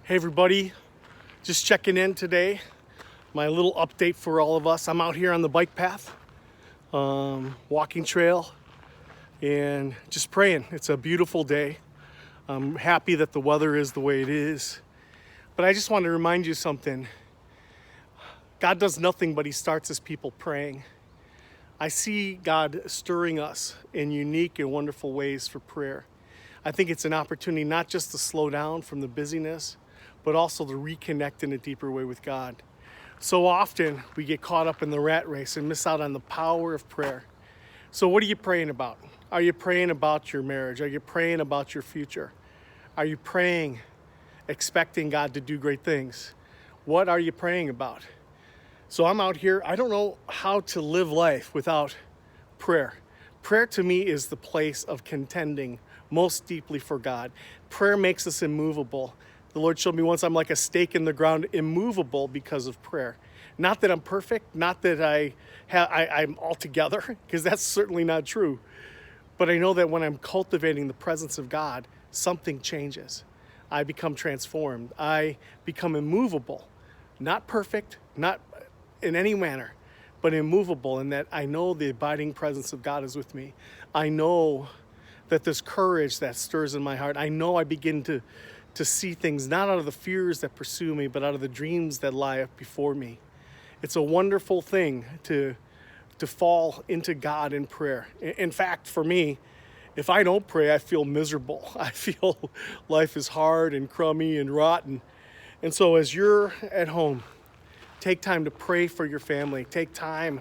Hey everybody, just checking in today. My little update for all of us. I'm out here on the bike path, walking trail, and just praying. It's a beautiful day. I'm happy that the weather is the way it is. But I just want to remind you something. God does nothing but he starts his people praying. I see God stirring us in unique and wonderful ways for prayer. I think it's an opportunity not just to slow down from the busyness, but also to reconnect in a deeper way with God. So often we get caught up in the rat race and miss out on the power of prayer. So what are you praying about? Are you praying about your marriage? Are you praying about your future? Are you praying, expecting God to do great things? What are you praying about? So I'm out here. I don't know how to live life without prayer. Prayer to me is the place of contending most deeply for God. Prayer makes us immovable. The Lord showed me once I'm like a stake in the ground, immovable because of prayer. Not that I'm perfect, not that I'm all together, because that's certainly not true. But I know that when I'm cultivating the presence of God, something changes. I become transformed. I become immovable. Not perfect, not in any manner, but immovable in that I know the abiding presence of God is with me. I know that there's courage that stirs in my heart. I know I begin to see things not out of the fears that pursue me, but out of the dreams that lie up before me. It's a wonderful thing to fall into God in prayer. In fact, for me, if I don't pray, I feel miserable. I feel life is hard and crummy and rotten. And so as you're at home, take time to pray for your family. Take time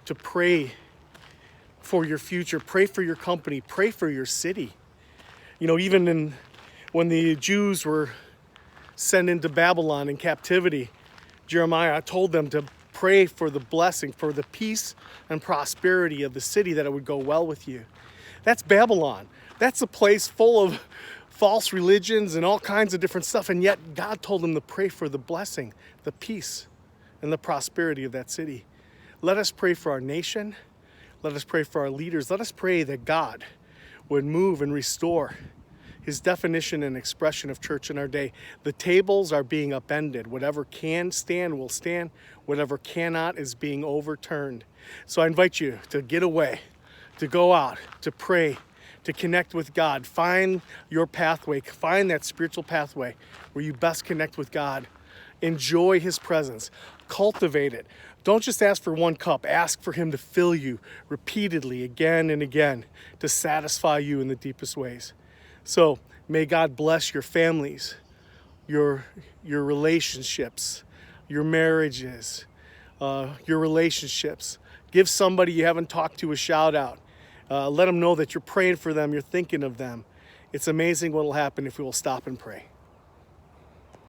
to pray for your future. Pray for your company. Pray for your city. You know, even when the Jews were sent into Babylon in captivity, Jeremiah told them to pray for the blessing, for the peace and prosperity of the city, that it would go well with you. That's Babylon. That's a place full of false religions and all kinds of different stuff. And yet God told them to pray for the blessing, the peace, and the prosperity of that city. Let us pray for our nation. Let us pray for our leaders. Let us pray that God would move and restore his definition and expression of church in our day. The tables are being upended. Whatever can stand will stand. Whatever cannot is being overturned. So I invite you to get away, to go out, to pray, to connect with God. Find your pathway. Find that spiritual pathway where you best connect with God. Enjoy his presence. Cultivate it. Don't just ask for one cup. Ask for him to fill you repeatedly again and again to satisfy you in the deepest ways. So may God bless your families, your relationships, your marriages, your relationships. Give somebody you haven't talked to a shout out. Let them know that you're praying for them, you're thinking of them. It's amazing what will happen if we will stop and pray.